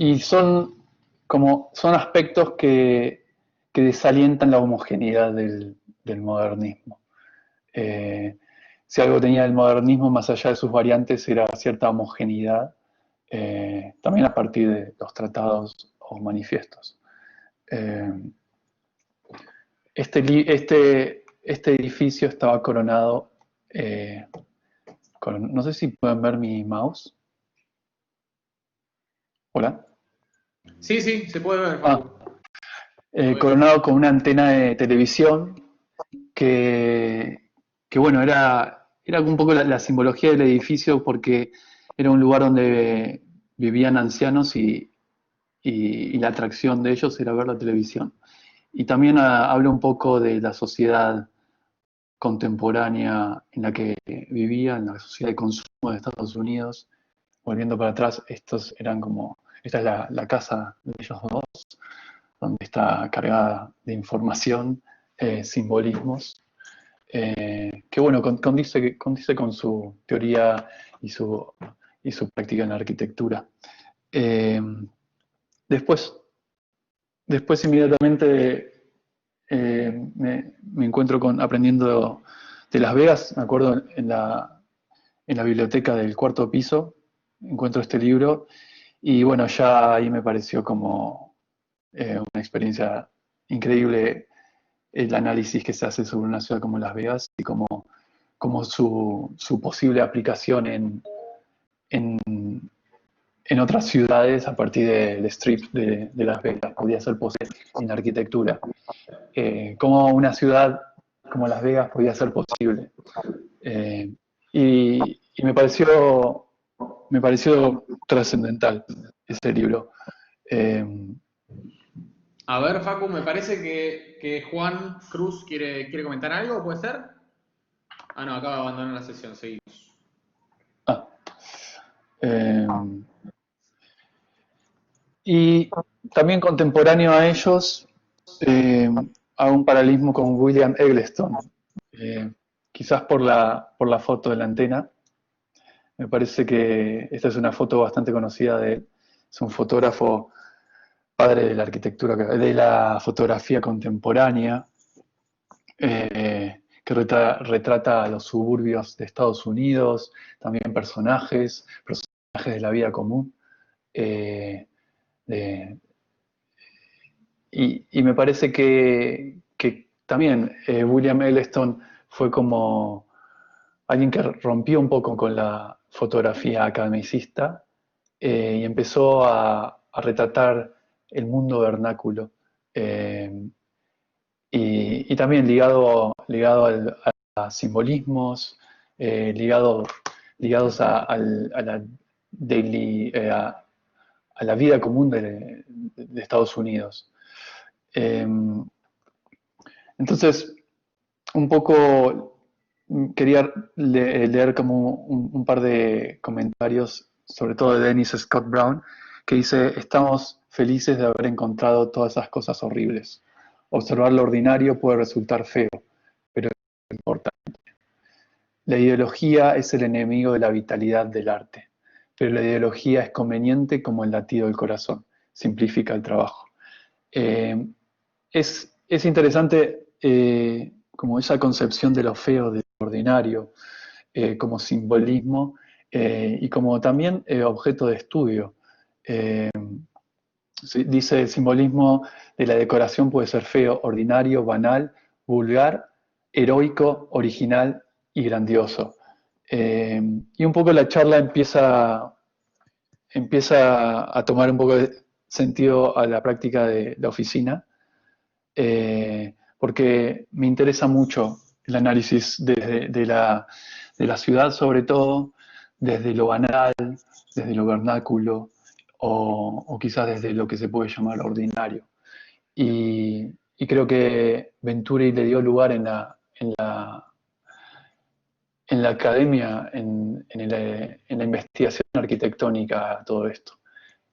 y son aspectos que desalientan la homogeneidad del modernismo. Eh, si algo tenía el modernismo, más allá de sus variantes, era cierta homogeneidad, también a partir de los tratados o manifiestos. Eh, este edificio estaba coronado, no sé si pueden ver mi mouse. ¿Hola? Sí, sí, se puede ver, Ah, Facu. Lo vemos. coronado con una antena de televisión que, que bueno, era un poco la simbología del edificio porque era un lugar donde vivían ancianos y la atracción de ellos era ver la televisión. Y también habla un poco de la sociedad contemporánea en la que vivía, en la sociedad de consumo de Estados Unidos. Volviendo para atrás, esta es la casa de ellos dos, donde está cargada de información, simbolismos, que bueno, condice con su teoría y y su práctica en la arquitectura. Eh, después, después inmediatamente me encuentro aprendiendo de Las Vegas, me acuerdo en la biblioteca del cuarto piso, encuentro este libro y bueno, ya ahí me pareció como una experiencia increíble el análisis que se hace sobre una ciudad como Las Vegas y como su posible aplicación en, en otras ciudades a partir del strip de Las Vegas podía ser posible en la arquitectura. Cómo una ciudad como Las Vegas podía ser posible. Eh, y me pareció trascendental ese libro. Eh, A ver, Facu, me parece que Juan Cruz quiere comentar algo, ¿puede ser? Ah, no, acaba de abandonar la sesión, seguimos. ah, eh, y también contemporáneo a ellos, hago un paralelismo con William Eggleston, eh, quizás por la foto de la antena. Me parece que esta es una foto bastante conocida de él. Es un fotógrafo padre de la arquitectura, de la fotografía contemporánea, que retrata a los suburbios de Estados Unidos, también personajes de la vida común. Eh, de, y me parece que también William Eggleston fue como alguien que rompió un poco con la fotografía academicista y empezó a retratar el mundo vernáculo. Eh, y también ligado a simbolismos, ligados a la daily, a la vida común de Estados Unidos. Eh, entonces, un poco quería leer como un par de comentarios, sobre todo de Dennis Scott Brown, que dice, estamos felices de haber encontrado todas esas cosas horribles. Observar lo ordinario puede resultar feo, pero no importa. La ideología es el enemigo de la vitalidad del arte, pero la ideología es conveniente como el latido del corazón, simplifica el trabajo. Eh, es interesante como esa concepción de lo feo, de lo ordinario, como simbolismo y como también objeto de estudio. Eh, dice el simbolismo de la decoración puede ser feo, ordinario, banal, vulgar, heroico, original y grandioso. Y un poco la charla empieza a tomar un poco de sentido a la práctica de la oficina, porque me interesa mucho el análisis de la ciudad, sobre todo desde lo banal, desde lo vernáculo, o quizás desde lo que se puede llamar ordinario. Y creo que Venturi le dio lugar en la academia, en la investigación arquitectónica a todo esto.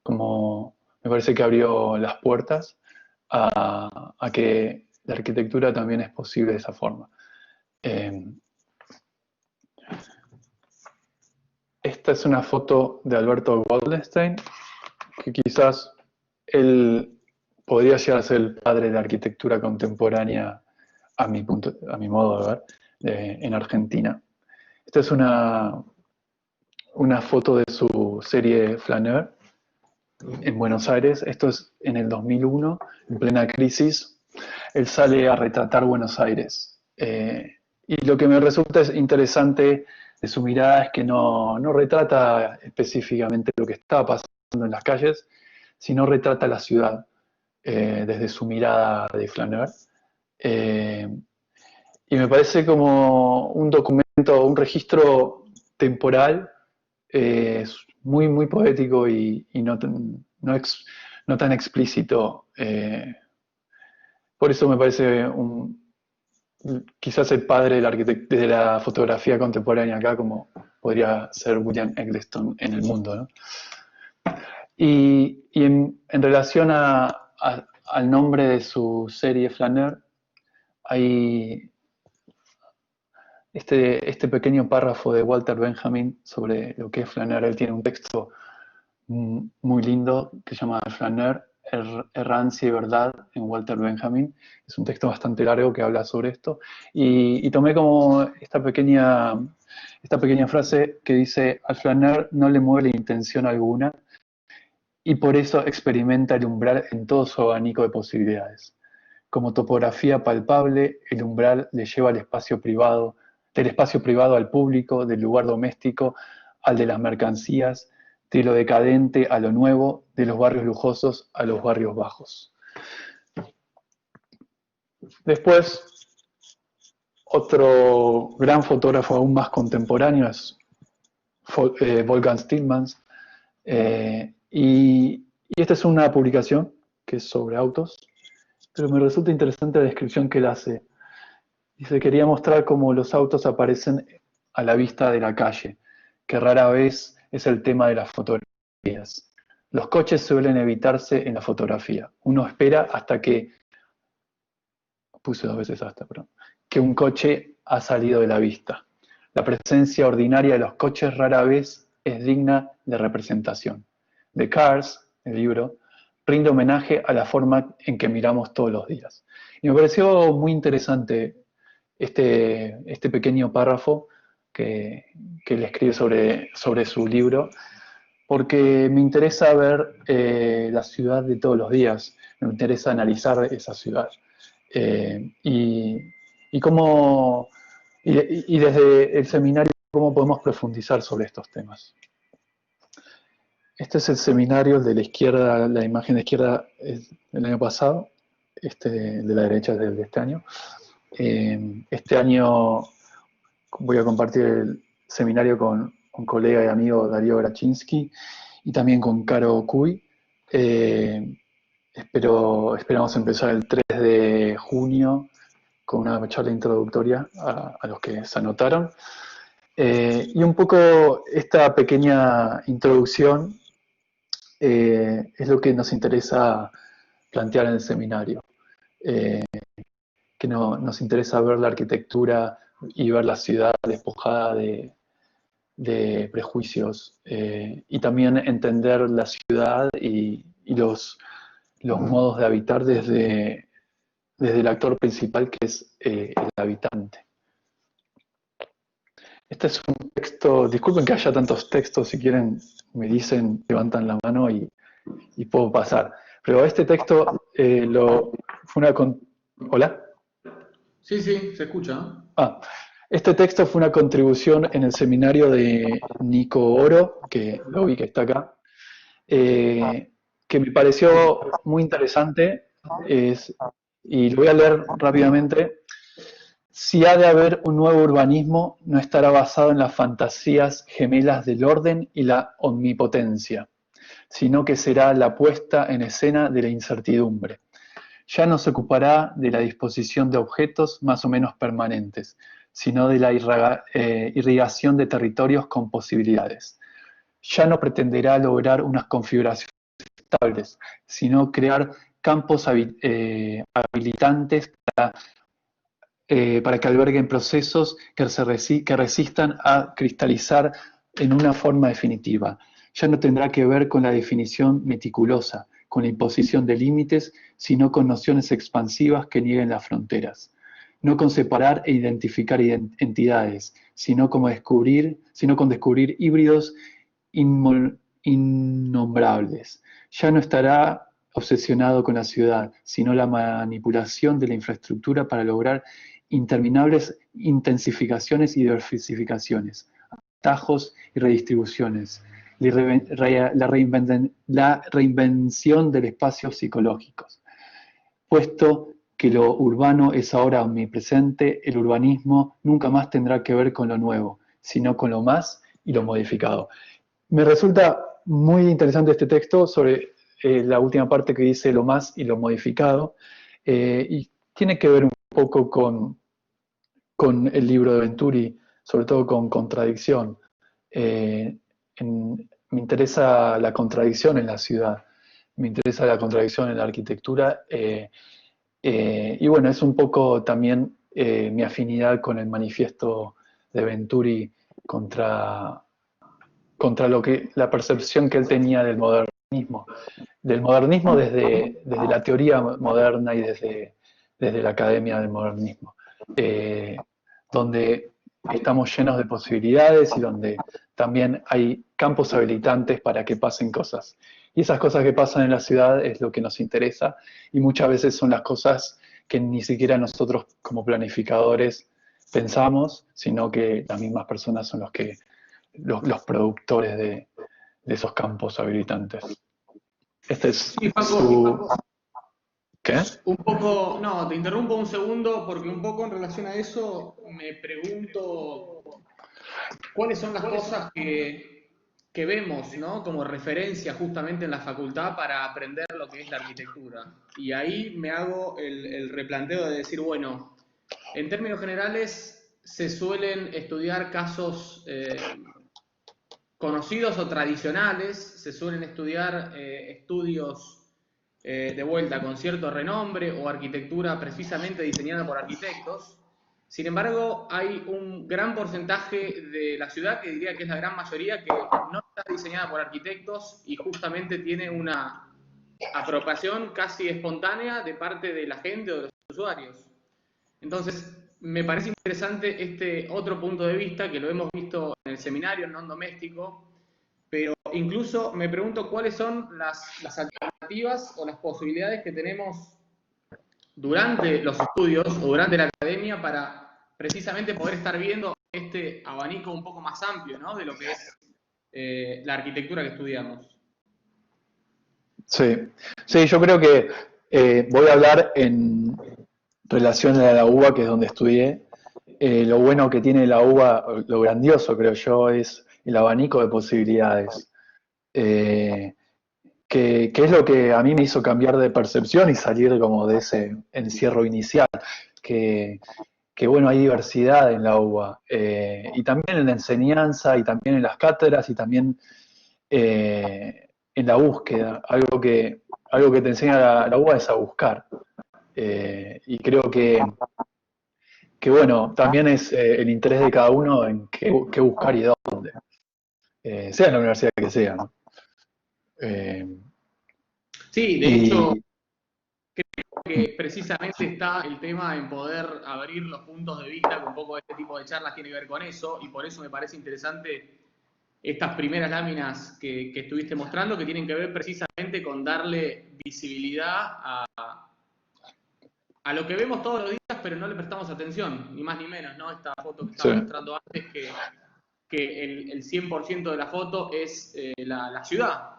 Como me parece que abrió las puertas a que la arquitectura también es posible de esa forma. Eh, esta es una foto de Alberto Goldenstein, que quizás él podría llegar a ser el padre de la arquitectura contemporánea a mi modo de ver, en Argentina. Esta es una foto de su serie Flaneur en Buenos Aires. Esto es en el 2001, en plena crisis. Él sale a retratar Buenos Aires. Y lo que me resulta interesante de su mirada es que no retrata específicamente lo que estaba pasando en las calles, sino retrata la ciudad desde su mirada de Flaneur. Y me parece como un documento, un registro temporal muy, muy poético y no tan explícito. Por eso me parece quizás el padre de la fotografía contemporánea acá, como podría ser William Eggleston en el mundo, ¿no? Y en relación al nombre de su serie Flaneur, hay este pequeño párrafo de Walter Benjamin sobre lo que es Flaneur. Él tiene un texto muy lindo que se llama Flaneur, Errancia y Verdad, en Walter Benjamin. Es un texto bastante largo que habla sobre esto. Y tomé como esta pequeña frase que dice: al Flaneur no le mueve la intención alguna y por eso experimenta el umbral en todo su abanico de posibilidades. Como topografía palpable, el umbral le lleva al espacio privado, del espacio privado al público, del lugar doméstico al de las mercancías, de lo decadente a lo nuevo, de los barrios lujosos a los barrios bajos. Después, otro gran fotógrafo aún más contemporáneo es Wolfgang Stillmans. Y esta es una publicación que es sobre autos, pero me resulta interesante la descripción que él hace. Dice: quería mostrar cómo los autos aparecen a la vista de la calle, que rara vez es el tema de las fotografías. Los coches suelen evitarse en la fotografía. Uno espera hasta que, puse 2 veces hasta, perdón, que un coche ha salido de la vista. La presencia ordinaria de los coches rara vez es digna de representación. The Cars, el libro, rinde homenaje a la forma en que miramos todos los días. Y me pareció muy interesante este pequeño párrafo que él escribe sobre su libro, porque me interesa ver la ciudad de todos los días, me interesa analizar esa ciudad. Y cómo, y desde el seminario, cómo podemos profundizar sobre estos temas. Este es el seminario, el de la izquierda, la imagen de izquierda es del año pasado, de la derecha es del de este año. Este año voy a compartir el seminario con un colega y amigo, Darío Grachinsky, y también con Caro Cuy. Esperamos empezar el 3 de junio con una charla introductoria a los que se anotaron. Y un poco esta pequeña introducción es lo que nos interesa plantear en el seminario. Que nos interesa ver la arquitectura y ver la ciudad despojada de prejuicios, y también entender la ciudad y los modos de habitar desde el actor principal, que es el habitante. Este es un texto, disculpen que haya tantos textos, si quieren me dicen, levantan la mano y puedo pasar. Pero este texto fue una... ¿Hola? Sí, se escucha. Este texto fue una contribución en el seminario de Nico Oro, que lo vi que está acá, que me pareció muy interesante, y lo voy a leer rápidamente. Si ha de haber un nuevo urbanismo, no estará basado en las fantasías gemelas del orden y la omnipotencia, sino que será la puesta en escena de la incertidumbre. Ya no se ocupará de la disposición de objetos más o menos permanentes, sino de la irrigación de territorios con posibilidades. Ya no pretenderá lograr unas configuraciones estables, sino crear campos habilitantes para que alberguen procesos que resistan a cristalizar en una forma definitiva. ya no tendrá que ver con la definición meticulosa, con la imposición de límites, sino con nociones expansivas que nieguen las fronteras. No con separar e identificar entidades, sino con descubrir híbridos innombrables. Ya no estará obsesionado con la ciudad, sino la manipulación de la infraestructura para lograr interminables intensificaciones y diversificaciones, atajos y redistribuciones, la reinvención del espacio psicológico. Puesto que lo urbano es ahora omnipresente, el urbanismo nunca más tendrá que ver con lo nuevo, sino con lo más y lo modificado. Me resulta muy interesante este texto sobre la última parte que dice lo más y lo modificado, y tiene que ver un poco con el libro de Venturi, sobre todo con contradicción. Me interesa la contradicción en la ciudad, me interesa la contradicción en la arquitectura, y bueno, es un poco también mi afinidad con el manifiesto de Venturi contra la percepción que él tenía del modernismo desde la teoría moderna y desde la academia del modernismo, donde estamos llenos de posibilidades y donde también hay campos habilitantes para que pasen cosas. Y esas cosas que pasan en la ciudad es lo que nos interesa, y muchas veces son las cosas que ni siquiera nosotros como planificadores pensamos, sino que las mismas personas son los productores de esos campos habilitantes. Este es Sí, Paco, su... ¿Qué? un poco, no, te interrumpo un segundo porque un poco en relación a eso me pregunto cuáles son las cosas que vemos, ¿no? Como referencia justamente en la facultad para aprender lo que es la arquitectura. Y ahí me hago el replanteo de decir, bueno, en términos generales se suelen estudiar casos conocidos o tradicionales, se suelen estudiar estudios de vuelta con cierto renombre o arquitectura precisamente diseñada por arquitectos. Sin embargo, hay un gran porcentaje de la ciudad, que diría que es la gran mayoría, que no está diseñada por arquitectos y justamente tiene una apropiación casi espontánea de parte de la gente o de los usuarios. Entonces, me parece interesante este otro punto de vista que lo hemos visto en el seminario non doméstico, pero incluso me pregunto cuáles son las alternativas o las posibilidades que tenemos durante los estudios o durante la academia para precisamente poder estar viendo este abanico un poco más amplio, ¿no? De lo que es la arquitectura que estudiamos. Sí, sí, yo creo que voy a hablar en relación a la UBA, que es donde estudié. Lo bueno que tiene la UBA, lo grandioso creo yo, es el abanico de posibilidades. Que es lo que a mí me hizo cambiar de percepción y salir como de ese encierro inicial, que bueno, hay diversidad en la UBA, y también en la enseñanza, y también en las cátedras, y también en la búsqueda. Algo que te enseña la UBA es a buscar, y creo que bueno, también es el interés de cada uno en qué buscar y dónde, sea en la universidad que sea, ¿no? Sí, de hecho, Y que precisamente está el tema en poder abrir los puntos de vista, que un poco este tipo de charlas tiene que ver con eso, y por eso me parece interesante estas primeras láminas que estuviste mostrando, que tienen que ver precisamente con darle visibilidad a lo que vemos todos los días, pero no le prestamos atención, ni más ni menos, ¿no? Esta foto que estaba sí. mostrando antes, que el 100% de la foto es la ciudad,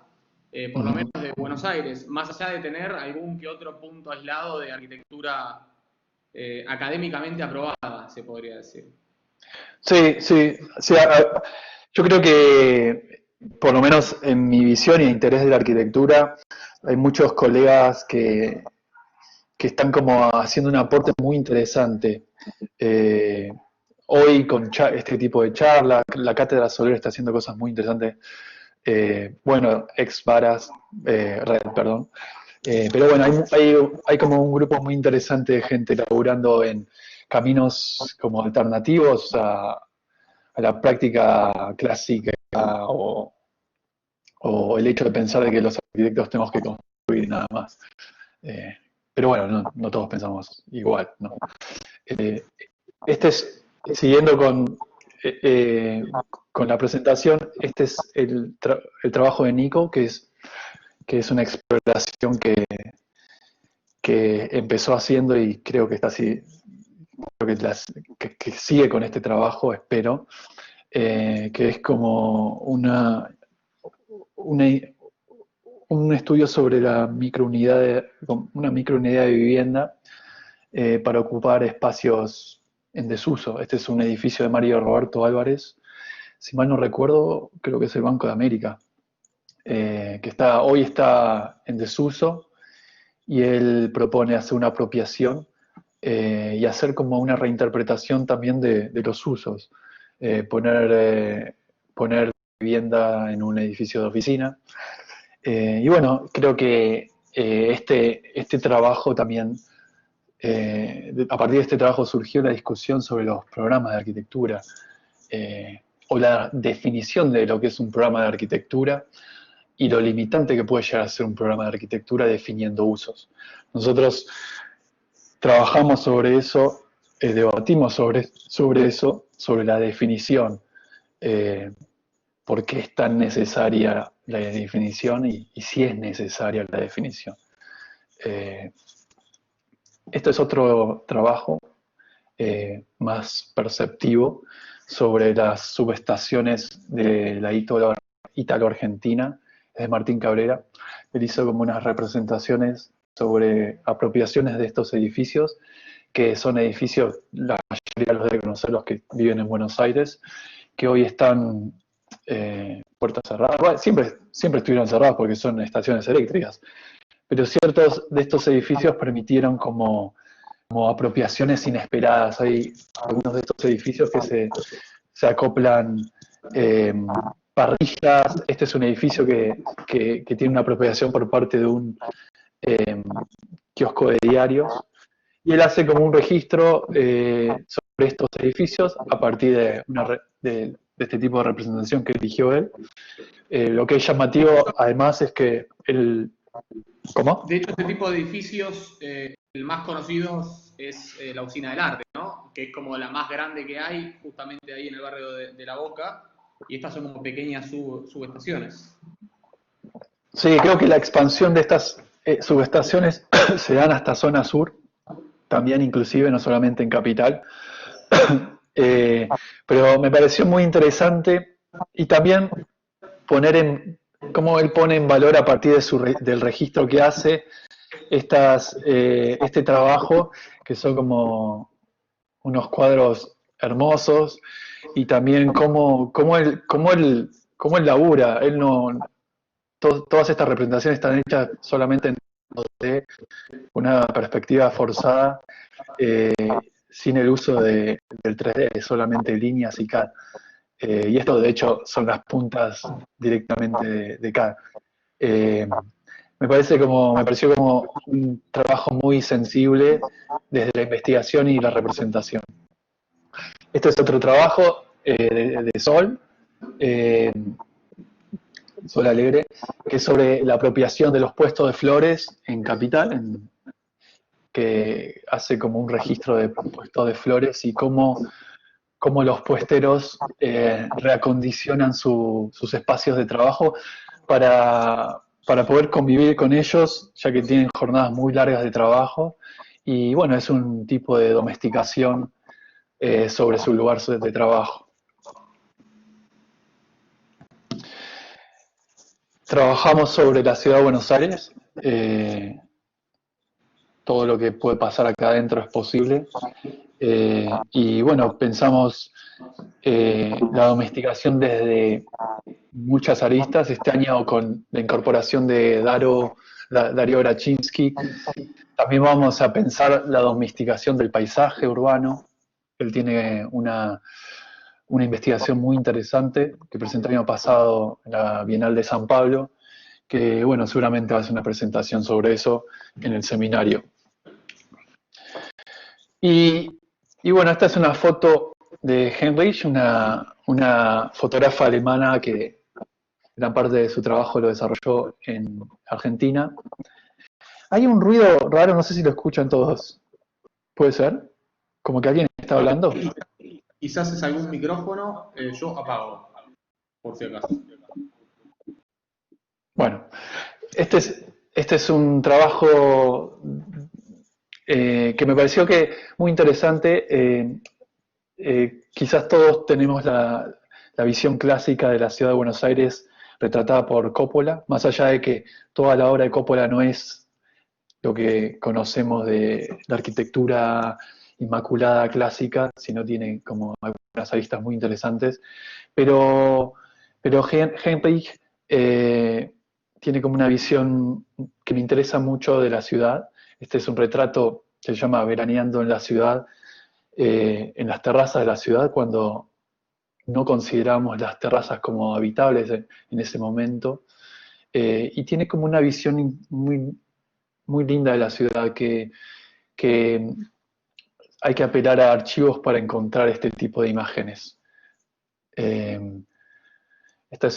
por lo menos de Buenos Aires, más allá de tener algún que otro punto aislado de arquitectura académicamente aprobada, se podría decir. Sí, sí, sí, yo creo que, por lo menos en mi visión y interés de la arquitectura, hay muchos colegas que están como haciendo un aporte muy interesante. Hoy con este tipo de charlas, la Cátedra Soler está haciendo cosas muy interesantes. Bueno, ex Varas, Red, perdón. Pero bueno, hay como un grupo muy interesante de gente laburando en caminos como alternativos a la práctica clásica o o el hecho de pensar de que los arquitectos tenemos que construir nada más. Pero bueno, no todos pensamos igual, ¿no? Este es, siguiendo con la presentación, este es el trabajo de Nico, que es una exploración que empezó haciendo y creo que está así, creo que sigue con este trabajo, espero, que es como un estudio sobre una microunidad de vivienda para ocupar espacios en desuso. Este es un edificio de Mario Roberto Álvarez, si mal no recuerdo, creo que es el Banco de América, que hoy está en desuso, y él propone hacer una apropiación y hacer como una reinterpretación también de los usos. Poner vivienda en un edificio de oficina. Y bueno, creo que este trabajo también, a partir de este trabajo surgió la discusión sobre los programas de arquitectura, o la definición de lo que es un programa de arquitectura y lo limitante que puede llegar a ser un programa de arquitectura definiendo usos. Nosotros trabajamos sobre eso, debatimos sobre eso, sobre la definición, por qué es tan necesaria la definición y si es necesaria la definición. Esto es otro trabajo más perceptivo sobre las subestaciones de la Ítalo-Argentina, es de Martín Cabrera. Él hizo como unas representaciones sobre apropiaciones de estos edificios, que son edificios, la mayoría los debe conocer los que viven en Buenos Aires, que hoy están puertas cerradas. Bueno, siempre estuvieron cerradas porque son estaciones eléctricas, pero ciertos de estos edificios permitieron como apropiaciones inesperadas. Hay algunos de estos edificios que se acoplan parrillas. Este es un edificio que tiene una apropiación por parte de un kiosco de diarios, y él hace como un registro sobre estos edificios a partir de este tipo de representación que eligió él. Lo que es llamativo además es que él... ¿Cómo? De hecho, este tipo de edificios, el más conocido es la Usina del Arte, ¿no? Que es como la más grande que hay, justamente ahí en el barrio de La Boca, y estas son como pequeñas subestaciones. Sí, creo que la expansión de estas subestaciones se dan hasta zona sur, también inclusive, no solamente en Capital. Pero me pareció muy interesante, y también cómo él pone en valor a partir del registro que hace este trabajo, que son como unos cuadros hermosos, y también cómo él labura. Él no, todas estas representaciones están hechas solamente de una perspectiva forzada, sin el uso del 3D, solamente líneas y CAD. Y esto de hecho son las puntas directamente de CAD. Me pareció como un trabajo muy sensible desde la investigación y la representación. Este es otro trabajo de Sol, Sol Alegre, que es sobre la apropiación de los puestos de flores en Capital, que hace como un registro de puestos de flores y cómo los puesteros reacondicionan sus espacios de trabajo para poder convivir con ellos, ya que tienen jornadas muy largas de trabajo. Y bueno, es un tipo de domesticación sobre su lugar de trabajo. Trabajamos sobre la ciudad de Buenos Aires. Todo lo que puede pasar acá adentro es posible. Y bueno, pensamos la domesticación desde muchas aristas. Este año con la incorporación de Darío Grachinsky, también vamos a pensar la domesticación del paisaje urbano. Él tiene una investigación muy interesante que presentó el año pasado en la Bienal de San Pablo, que bueno, seguramente va a hacer una presentación sobre eso en el seminario. Y bueno, esta es una foto de Heinrich, una fotógrafa alemana que gran parte de su trabajo lo desarrolló en Argentina. Hay un ruido raro, no sé si lo escuchan todos. ¿Puede ser? ¿Como que alguien está hablando? Quizás es algún micrófono, yo apago, por si acaso. Bueno, este es un trabajo que me pareció que muy interesante. Quizás todos tenemos la visión clásica de la ciudad de Buenos Aires retratada por Coppola, más allá de que toda la obra de Coppola no es lo que conocemos de la arquitectura inmaculada clásica, sino tiene como algunas aristas muy interesantes. Pero, pero Heinrich tiene como una visión que me interesa mucho de la ciudad. Este es un retrato que se llama Veraneando en la ciudad, en las terrazas de la ciudad, cuando no consideramos las terrazas como habitables en ese momento. Y tiene como una visión muy, muy linda de la ciudad que hay que apelar a archivos para encontrar este tipo de imágenes. Eh, esta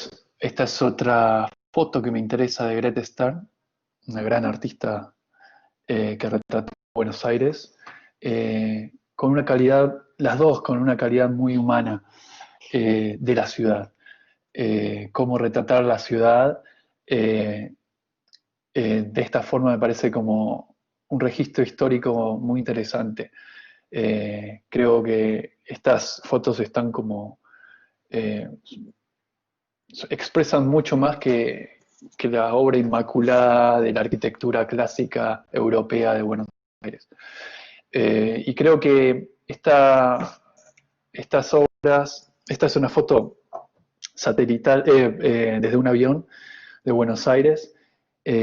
es otra foto que me interesa de Grete Stern, una gran artista que retrató Buenos Aires, con una calidad, las dos con una calidad muy humana de la ciudad. Cómo retratar la ciudad de esta forma me parece como un registro histórico muy interesante. Creo que estas fotos están como eh, expresan mucho más que la obra inmaculada de la arquitectura clásica europea de Buenos Aires. Y creo que estas obras, esta es una foto satelital desde un avión de Buenos Aires,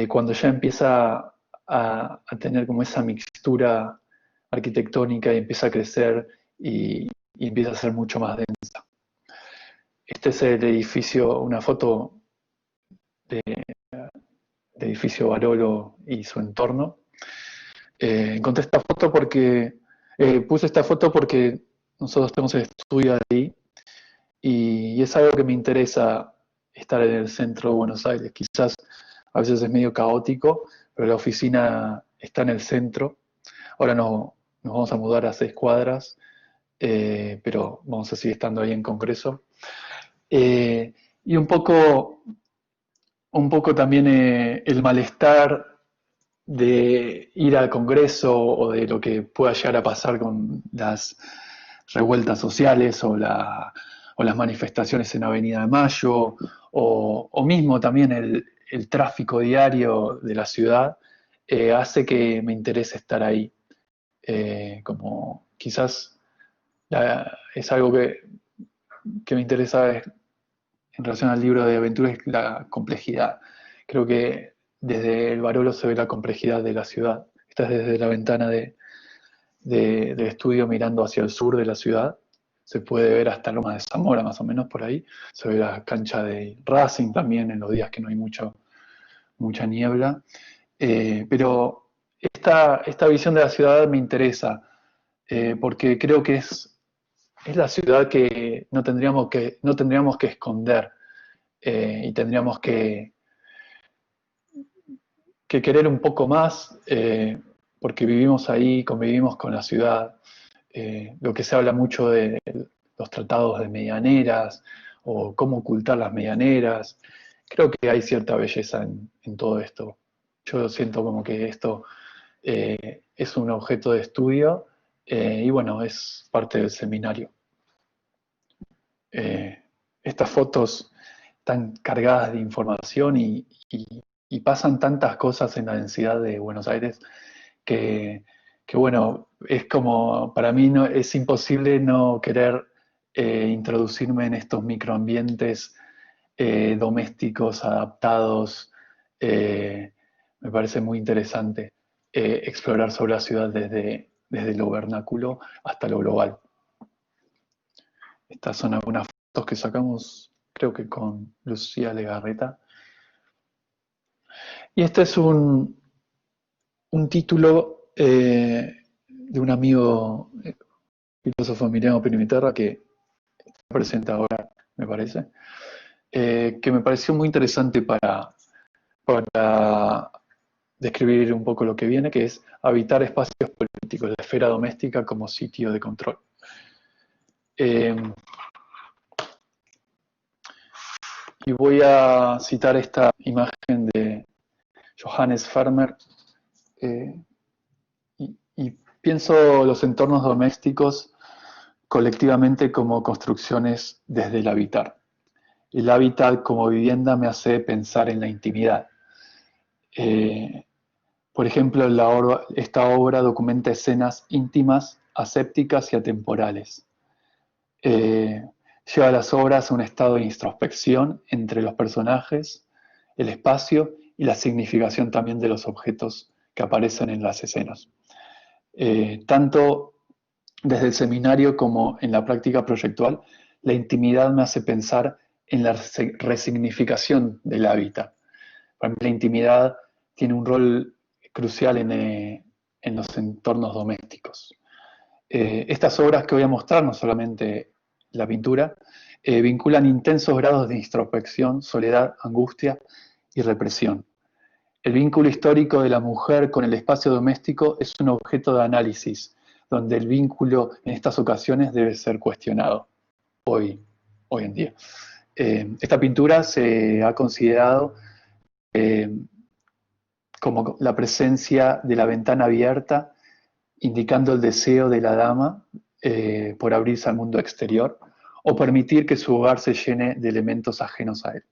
cuando ya empieza a tener como esa mixtura arquitectónica y empieza a crecer y empieza a ser mucho más densa. Este es el edificio, una foto de, de edificio Barolo y su entorno. Encontré esta foto porque, puse esta foto porque nosotros tenemos el estudio ahí y es algo que me interesa estar en el centro de Buenos Aires. Quizás a veces es medio caótico, pero la oficina está en el centro. Ahora no, nos vamos a mudar a 6 cuadras, pero vamos a seguir estando ahí en Congreso. Y un poco también el malestar de ir al Congreso o de lo que pueda llegar a pasar con las revueltas sociales o las manifestaciones en Avenida de Mayo o mismo también el tráfico diario de la ciudad, hace que me interese estar ahí. Como quizás es algo que me interesa en relación al libro de aventuras, es la complejidad. Creo que desde el Barolo se ve la complejidad de la ciudad. Estás desde la ventana del estudio mirando hacia el sur de la ciudad. Se puede ver hasta Lomas de Zamora, más o menos por ahí. Se ve la cancha de Racing también en los días que no hay mucha niebla. Pero esta visión de la ciudad me interesa, porque creo que es la ciudad que no tendríamos que esconder, y tendríamos que querer un poco más, porque vivimos ahí, convivimos con la ciudad. Lo que se habla mucho de los tratados de medianeras o cómo ocultar las medianeras. Creo que hay cierta belleza en todo esto. Yo siento como que esto es un objeto de estudio, y bueno, es parte del seminario. Estas fotos están cargadas de información y pasan tantas cosas en la densidad de Buenos Aires que, que bueno, es como, para mí no, es imposible no querer introducirme en estos microambientes domésticos, adaptados. Me parece muy interesante explorar sobre la ciudad desde lo vernáculo hasta lo global. Estas son algunas fotos que sacamos, creo que con Lucía Legarreta. Y este es un título de un amigo filósofo Emiliano Pinimiterra que está presente ahora, me parece. que me pareció muy interesante para describir un poco lo que viene, que es habitar espacios políticos, la esfera doméstica como sitio de control. Eh, y voy a citar esta imagen de Johannes Vermeer, y pienso los entornos domésticos colectivamente como construcciones desde el habitar. El hábitat como vivienda me hace pensar en la intimidad. Por ejemplo, esta obra documenta escenas íntimas, asépticas y atemporales. Lleva las obras a un estado de introspección entre los personajes, el espacio y la significación también de los objetos que aparecen en las escenas. Tanto desde el seminario como en la práctica proyectual, la intimidad me hace pensar en la resignificación del hábitat. Para mí la intimidad tiene un rol crucial en los entornos domésticos. Estas obras que voy a mostrar, no solamente la pintura, vinculan intensos grados de introspección, soledad, angustia y represión. El vínculo histórico de la mujer con el espacio doméstico es un objeto de análisis, donde el vínculo en estas ocasiones debe ser cuestionado hoy en día. Esta pintura se ha considerado como la presencia de la ventana abierta, indicando el deseo de la dama por abrirse al mundo exterior o permitir que su hogar se llene de elementos ajenos a él.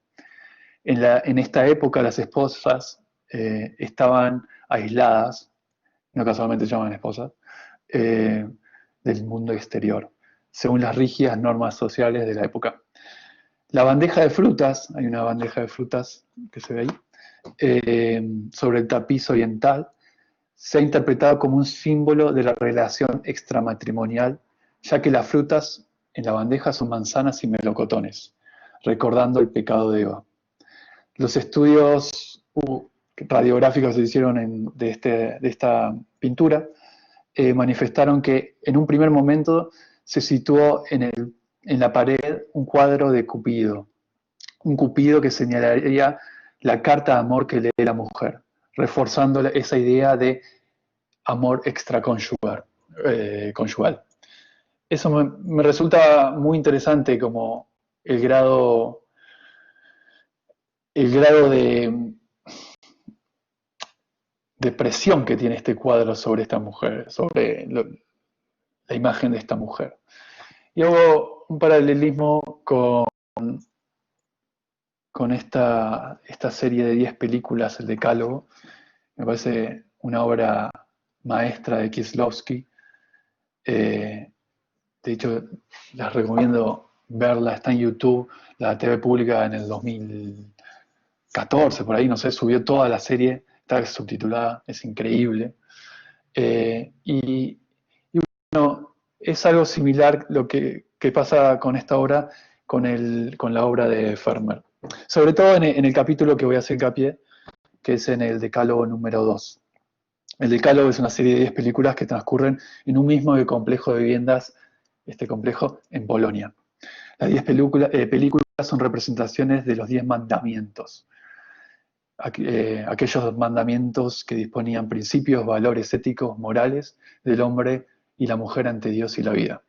En esta época las esposas estaban aisladas, no casualmente se llaman esposas, del mundo exterior, según las rígidas normas sociales de la época. La bandeja de frutas, hay una bandeja de frutas que se ve ahí, sobre el tapiz oriental, se ha interpretado como un símbolo de la relación extramatrimonial, ya que las frutas en la bandeja son manzanas y melocotones, recordando el pecado de Eva. Los estudios radiográficos que se hicieron de esta pintura manifestaron que en un primer momento se situó en la pared un cuadro de Cupido, un Cupido que señalaría la carta de amor que lee la mujer, reforzando esa idea de amor extraconyugal. Eso me resulta muy interesante, como el grado de presión que tiene este cuadro sobre esta mujer, sobre la imagen de esta mujer. Y hago un paralelismo con esta serie de 10 películas, el Decálogo. Me parece una obra maestra de Kieslowski. De hecho, les recomiendo verla, está en YouTube, la TV pública en el 2014, por ahí, no sé, subió toda la serie, está subtitulada, es increíble. Y bueno, es algo similar lo que pasa con esta obra, con la obra de Vermeer. Sobre todo en el capítulo que voy a hacer hincapié, que es en el Decálogo número 2. El Decálogo es una serie de 10 películas que transcurren en un mismo complejo de viviendas, este complejo en Polonia. Las 10 películas son representaciones de los 10 mandamientos. Aquellos mandamientos que disponían principios, valores éticos, morales del hombre y la mujer ante Dios y la vida.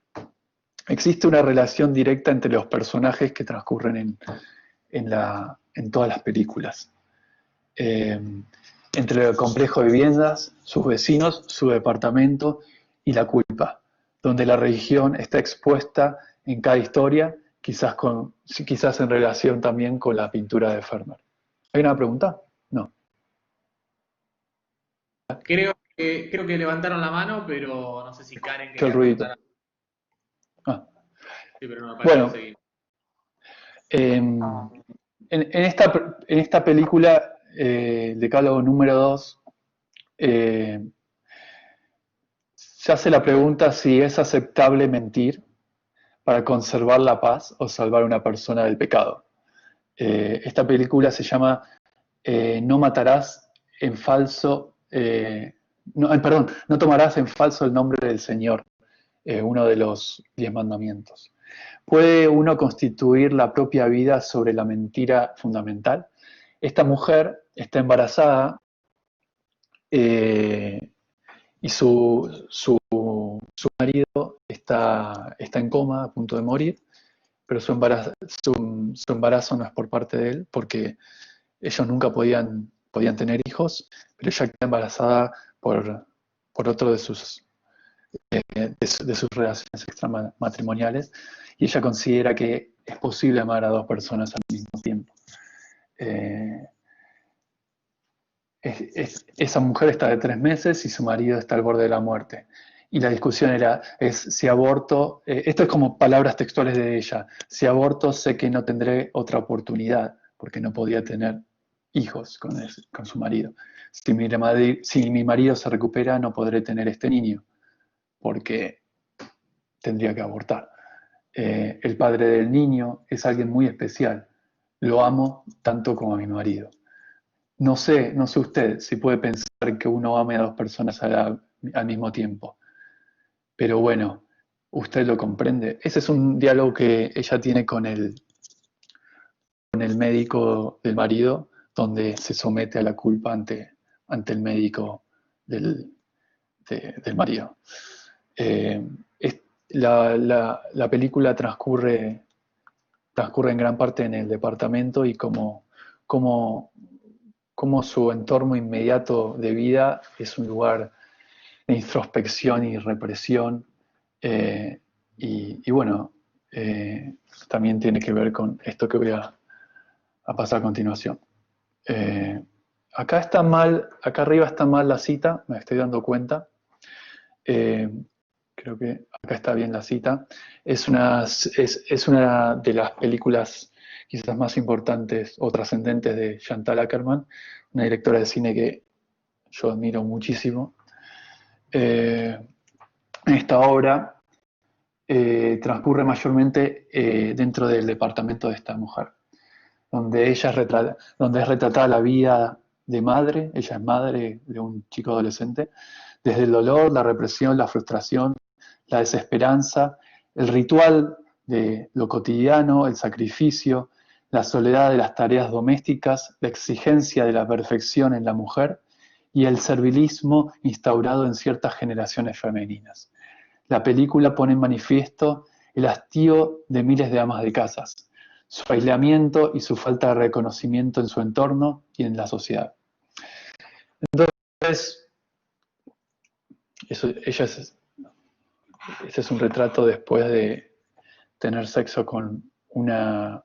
Existe una relación directa entre los personajes que transcurren en todas las películas. Entre el complejo de viviendas, sus vecinos, su departamento y la culpa, donde la religión está expuesta en cada historia, quizás en relación también con la pintura de Vermeer. ¿Hay una pregunta? No. Creo que levantaron la mano, pero no sé si Karen ¿Qué el quería ruidito? preguntar. Ah. Sí, pero no me parece seguir. En esta película, Decálogo número 2, se hace la pregunta si es aceptable mentir para conservar la paz o salvar a una persona del pecado. Esta película se llama No matarás en falso, no tomarás en falso el nombre del Señor, uno de los 10 mandamientos. ¿Puede uno constituir la propia vida sobre la mentira fundamental? Esta mujer está embarazada y su marido está en coma, a punto de morir, pero su embarazo no es por parte de él, porque ellos nunca podían tener hijos, pero ella queda embarazada por otro de sus relaciones extramatrimoniales, y ella considera que es posible amar a dos personas al mismo tiempo. Esa mujer está de 3 meses y su marido está al borde de la muerte. Y la discusión es si aborto, esto es como palabras textuales de ella, si aborto sé que no tendré otra oportunidad, porque no podía tener hijos con su marido. Si mi marido se recupera, no podré tener este niño, porque tendría que abortar. El padre del niño es alguien muy especial. Lo amo tanto como a mi marido. No sé usted si puede pensar que uno ame a dos personas al mismo tiempo. Pero bueno, usted lo comprende. Ese es un diálogo que ella tiene con el médico del marido, donde se somete a la culpa ante el médico del marido. La película transcurre en gran parte en el departamento, y como su entorno inmediato de vida es un lugar de introspección y represión, y bueno, también tiene que ver con esto que voy a pasar a continuación. Acá arriba está mal la cita, me estoy dando cuenta. Creo que acá está bien la cita. Es una de las películas quizás más importantes o trascendentes de Chantal Akerman, una directora de cine que yo admiro muchísimo. Esta obra transcurre mayormente dentro del departamento de esta mujer, donde es retratada la vida de madre. Ella es madre de un chico adolescente, desde el dolor, la represión, la frustración, la desesperanza, el ritual de lo cotidiano, el sacrificio, la soledad de las tareas domésticas, la exigencia de la perfección en la mujer y el servilismo instaurado en ciertas generaciones femeninas. La película pone en manifiesto el hastío de miles de amas de casas, su aislamiento y su falta de reconocimiento en su entorno y en la sociedad. Entonces, ese es un retrato después de tener sexo con una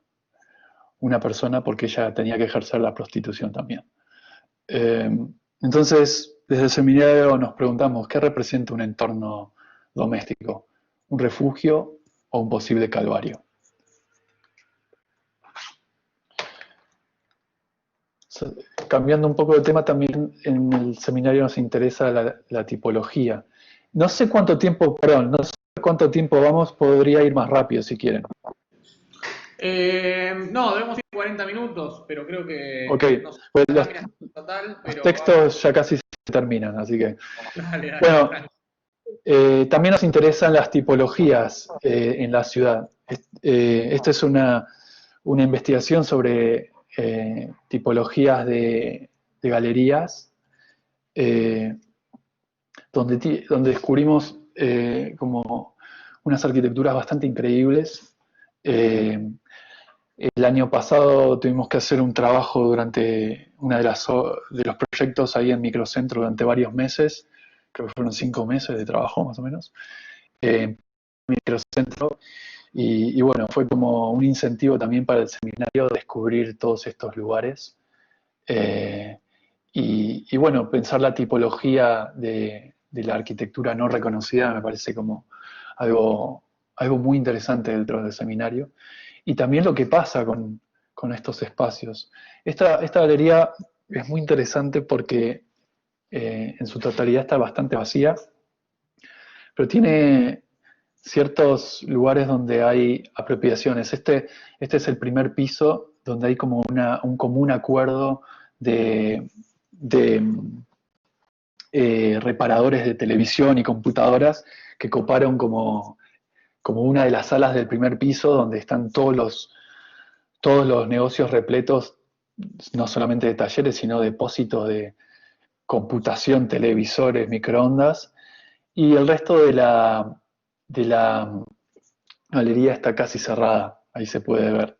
persona, porque ella tenía que ejercer la prostitución también. Entonces, desde el seminario nos preguntamos, ¿qué representa un entorno doméstico? ¿Un refugio o un posible calvario? Cambiando un poco de tema, también en el seminario nos interesa la tipología. No sé cuánto tiempo vamos, podría ir más rápido si quieren. No, debemos ir 40 minutos, pero creo que Ok, no sé, pues total, los pero textos ya casi se terminan, así que... dale, Bueno, dale. también nos interesan las tipologías en la ciudad. Esta es una investigación sobre tipologías de galerías, donde descubrimos como unas arquitecturas bastante increíbles. El año pasado tuvimos que hacer un trabajo durante uno de los proyectos ahí en Microcentro durante varios meses. Creo que fueron 5 meses de trabajo más o menos. Microcentro, y bueno, fue como un incentivo también para el seminario descubrir todos estos lugares, y bueno, pensar la tipología de la arquitectura no reconocida me parece como algo muy interesante dentro del seminario, y también lo que pasa con estos espacios. Esta galería es muy interesante porque en su totalidad está bastante vacía, pero tiene ciertos lugares donde hay apropiaciones. Este es el primer piso, donde hay como un común acuerdo de reparadores de televisión y computadoras que coparon como como una de las salas del primer piso donde están todos los negocios repletos, no solamente de talleres, sino depósitos de computación, televisores, microondas, y el resto de la galería está casi cerrada, ahí se puede ver.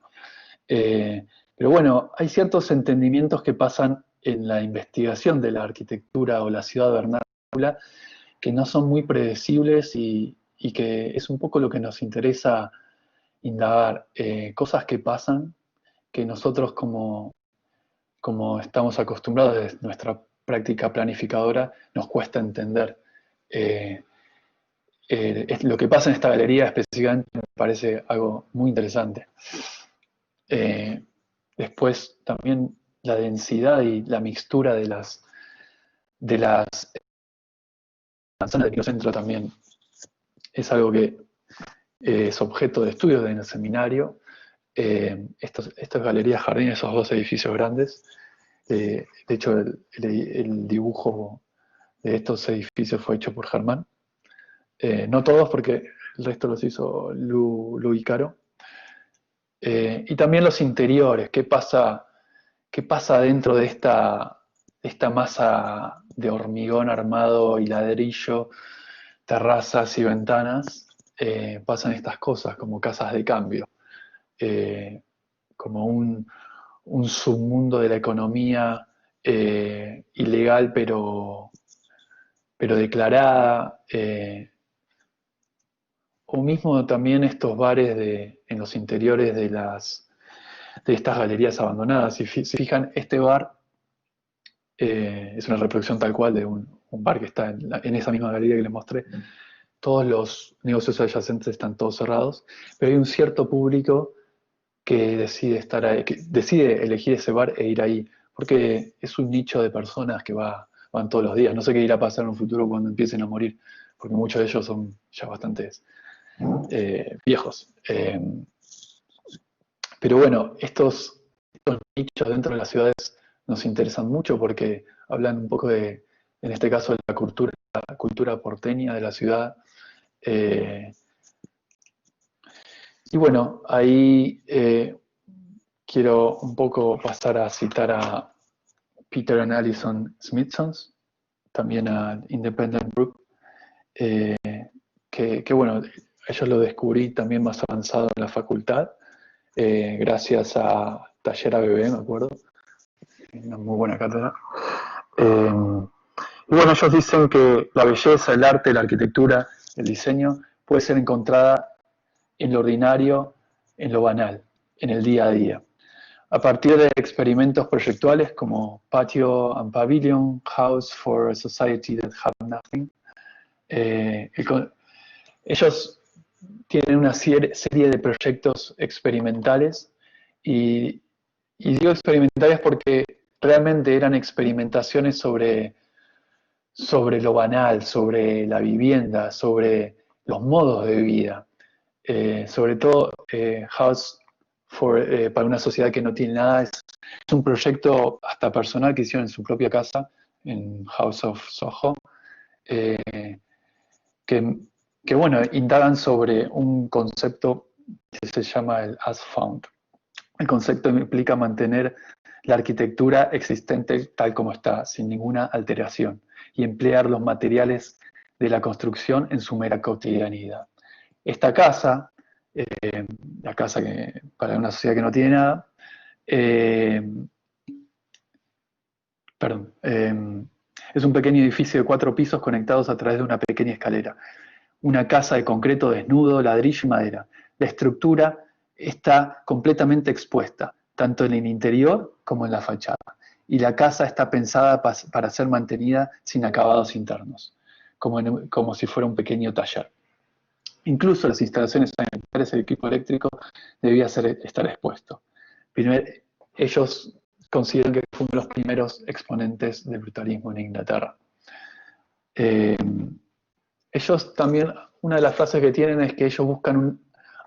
Pero bueno, hay ciertos entendimientos que pasan en la investigación de la arquitectura o la ciudad vernácula que no son muy predecibles y que es un poco lo que nos interesa indagar. Cosas que pasan que nosotros como estamos acostumbrados desde nuestra práctica planificadora nos cuesta entender. Lo que pasa en esta galería específicamente me parece algo muy interesante. Después también la densidad y la mixtura de las zonas del microcentro también es algo que es objeto de estudio en el seminario. Estas galerías jardines, esos dos edificios grandes, de hecho el dibujo de estos edificios fue hecho por Germán. No todos, porque el resto los hizo Lu y Caro. Y también los interiores, qué pasa dentro de esta masa de hormigón armado y ladrillo, terrazas y ventanas, pasan estas cosas como casas de cambio, como un submundo de la economía ilegal pero declarada, o mismo también estos bares en los interiores de estas galerías abandonadas. Si se fijan, este bar es una reproducción tal cual de un bar que está en esa misma galería que les mostré. Todos los negocios adyacentes están todos cerrados, pero hay un cierto público que decide estar ahí, que decide elegir ese bar e ir ahí, porque es un nicho de personas que van todos los días. No sé qué irá a pasar en un futuro cuando empiecen a morir, porque muchos de ellos son ya bastantes viejos. Pero bueno, estos nichos dentro de las ciudades nos interesan mucho porque hablan un poco en este caso, de la cultura porteña de la ciudad. Y bueno, ahí quiero un poco pasar a citar a Peter and Alison Smithson, también a Independent Group, que bueno, ellos lo descubrí también más avanzado en la facultad, gracias a Taller ABB, me acuerdo, una muy buena cátedra. Y bueno, ellos dicen que la belleza, el arte, la arquitectura, el diseño puede ser encontrada en lo ordinario, en lo banal, en el día a día. A partir de experimentos proyectuales como Patio and Pavilion, House for a Society That Have Nothing, ellos tienen una serie de proyectos experimentales y digo experimentales porque realmente eran experimentaciones sobre lo banal, sobre la vivienda, sobre los modos de vida. Sobre todo House para una sociedad que no tiene nada, es un proyecto hasta personal que hicieron en su propia casa, en House of Soho, que bueno, indagan sobre un concepto que se llama el as found. El concepto implica mantener la arquitectura existente tal como está, sin ninguna alteración, y emplear los materiales de la construcción en su mera cotidianidad. Esta casa, la casa que para una sociedad que no tiene nada, es un pequeño edificio de 4 pisos conectados a través de una pequeña escalera. Una casa de concreto desnudo, ladrillo y madera. La estructura está completamente expuesta, tanto en el interior como en la fachada. Y la casa está pensada para ser mantenida sin acabados internos, como si fuera un pequeño taller. Incluso las instalaciones sanitarias, el equipo eléctrico debía estar expuesto. Ellos consideran que fue uno de los primeros exponentes del brutalismo en Inglaterra. Ellos también, una de las frases que tienen es que ellos buscan un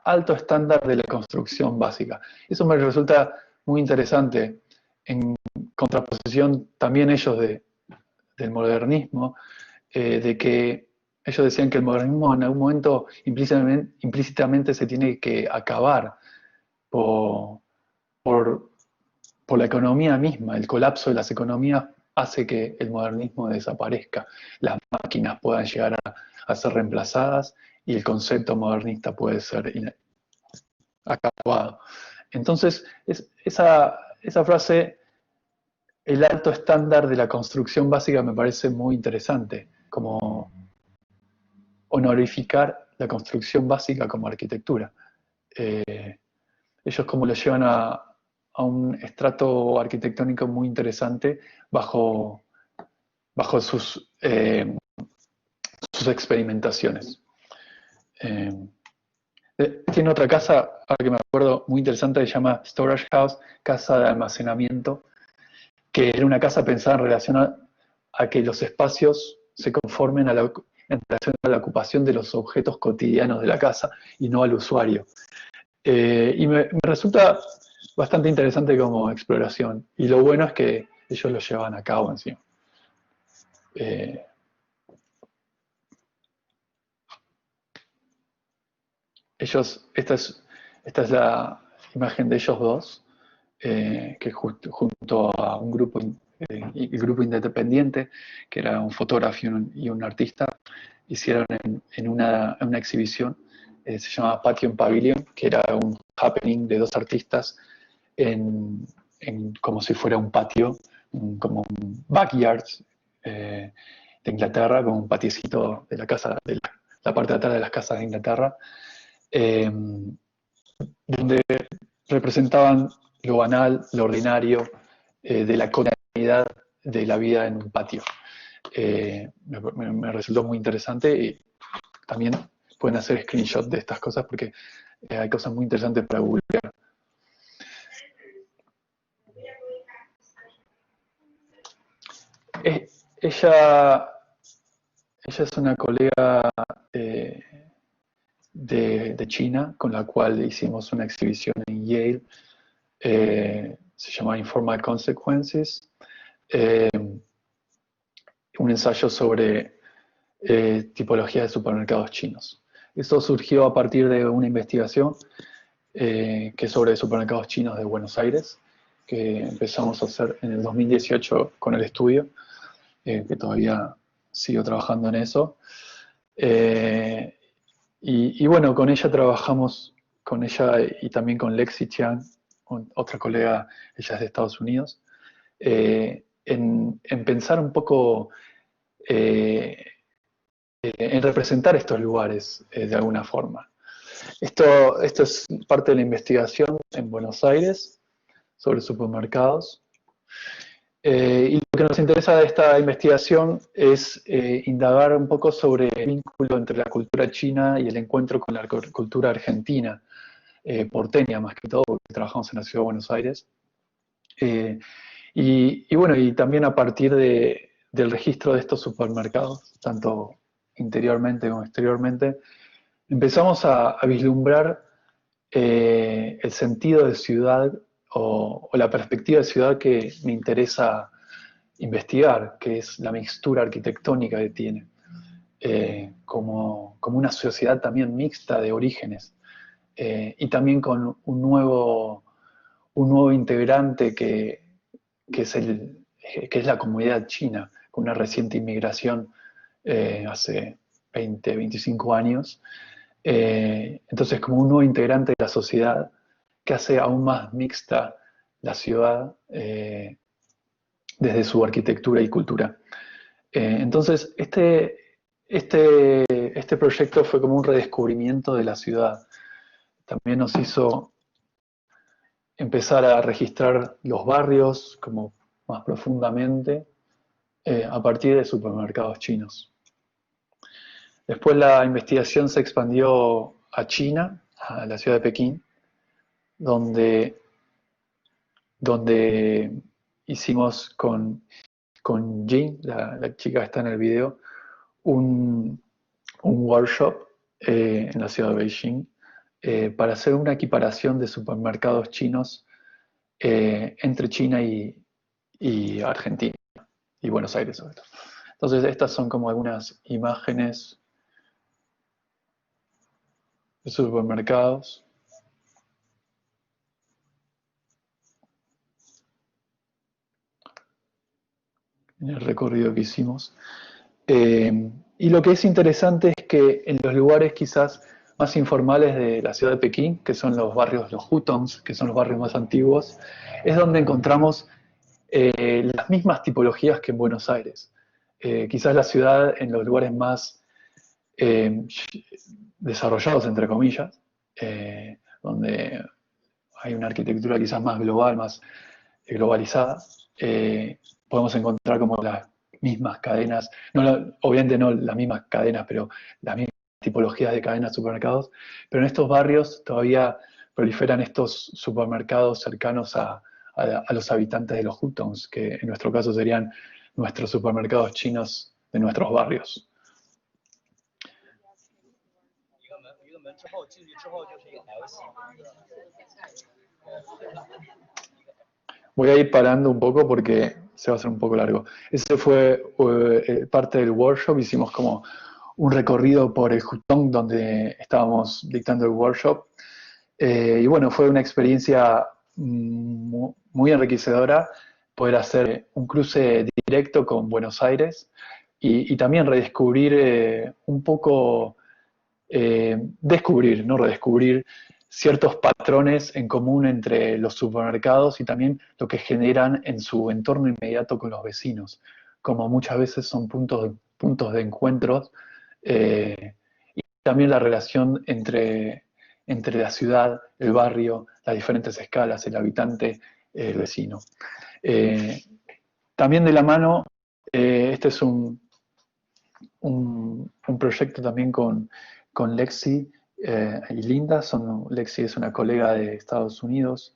alto estándar de la construcción básica. Eso me resulta muy interesante, en contraposición también ellos del modernismo, de que ellos decían que el modernismo en algún momento implícitamente se tiene que acabar por, por, por la economía misma. El colapso de las economías hace que el modernismo desaparezca, las máquinas puedan llegar a ser reemplazadas y el concepto modernista puede ser acabado. Entonces, esa frase, el alto estándar de la construcción básica, me parece muy interesante, como honorificar la construcción básica como arquitectura. Ellos como lo llevan a un estrato arquitectónico muy interesante bajo sus experimentaciones. Tiene otra casa, ahora que me acuerdo, muy interesante, que se llama Storage House, casa de almacenamiento, que era una casa pensada en relación a que los espacios se conformen en relación a la ocupación de los objetos cotidianos de la casa y no al usuario. Y me resulta bastante interesante como exploración. Y lo bueno es que ellos lo llevan a cabo encima. Esta es la imagen de ellos dos, que junto a un grupo, el grupo independiente, que era un fotógrafo y un artista, hicieron en una exhibición, se llamaba Patio en Pavilion, que era un happening de dos artistas como si fuera un patio, como un backyard de Inglaterra, como un patiecito de la casa, de la parte de atrás de las casas de Inglaterra, donde representaban lo banal, lo ordinario, de la cotidianidad de la vida en un patio. Me resultó muy interesante y también pueden hacer screenshot de estas cosas porque hay cosas muy interesantes para googlear. Ella es una colega de China con la cual hicimos una exhibición en Yale. Se llama Informal Consequences. Un ensayo sobre tipología de supermercados chinos. Esto surgió a partir de una investigación que es sobre supermercados chinos de Buenos Aires, que empezamos a hacer en el 2018 con el estudio, que todavía sigo trabajando en eso. Y bueno, con ella trabajamos, con ella y también con Lexi Chiang, otra colega, ella es de Estados Unidos, en pensar un poco en representar estos lugares de alguna forma. Esto es parte de la investigación en Buenos Aires sobre supermercados. Y lo que nos interesa de esta investigación es indagar un poco sobre el vínculo entre la cultura china y el encuentro con la cultura argentina, porteña más que todo, porque trabajamos en la ciudad de Buenos Aires. Y bueno, y también a partir del registro de estos supermercados, tanto interiormente como exteriormente, empezamos a vislumbrar el sentido de ciudad o la perspectiva de ciudad que me interesa investigar, que es la mixtura arquitectónica que tiene, como una sociedad también mixta de orígenes, y también con un nuevo integrante que es la comunidad china, con una reciente inmigración hace 20, 25 años. Entonces, como un nuevo integrante de la sociedad que hace aún más mixta la ciudad desde su arquitectura y cultura. Entonces, este proyecto fue como un redescubrimiento de la ciudad. También nos hizo empezar a registrar los barrios como más profundamente a partir de supermercados chinos. Después la investigación se expandió a China, a la ciudad de Pekín, donde hicimos con Jing, la chica que está en el video, un workshop en la ciudad de Beijing para hacer una equiparación de supermercados chinos entre China y Argentina, y Buenos Aires sobre todo. Entonces estas son como algunas imágenes de supermercados. En el recorrido que hicimos. Y lo que es interesante es que en los lugares quizás más informales de la ciudad de Pekín, que son los barrios, los hutongs, que son los barrios más antiguos, es donde encontramos las mismas tipologías que en Buenos Aires. Quizás la ciudad en los lugares más desarrollados, entre comillas, donde hay una arquitectura quizás más global, más globalizada, podemos encontrar como las mismas cadenas, obviamente no las mismas cadenas, pero las mismas tipologías de cadenas de supermercados, pero en estos barrios todavía proliferan estos supermercados cercanos a los habitantes de los hutongs, que en nuestro caso serían nuestros supermercados chinos de nuestros barrios. Voy a ir parando un poco porque se va a hacer un poco largo. Ese fue parte del workshop. Hicimos como un recorrido por el Hutong donde estábamos dictando el workshop. Y bueno, fue una experiencia muy enriquecedora poder hacer un cruce directo con Buenos Aires y también redescubrir un poco, descubrir, no redescubrir, ciertos patrones en común entre los supermercados y también lo que generan en su entorno inmediato con los vecinos, como muchas veces son puntos de encuentros, y también la relación entre la ciudad, el barrio, las diferentes escalas, el habitante, el vecino. También de la mano, este es un proyecto también con Lexi y Linda. Lexi es una colega de Estados Unidos,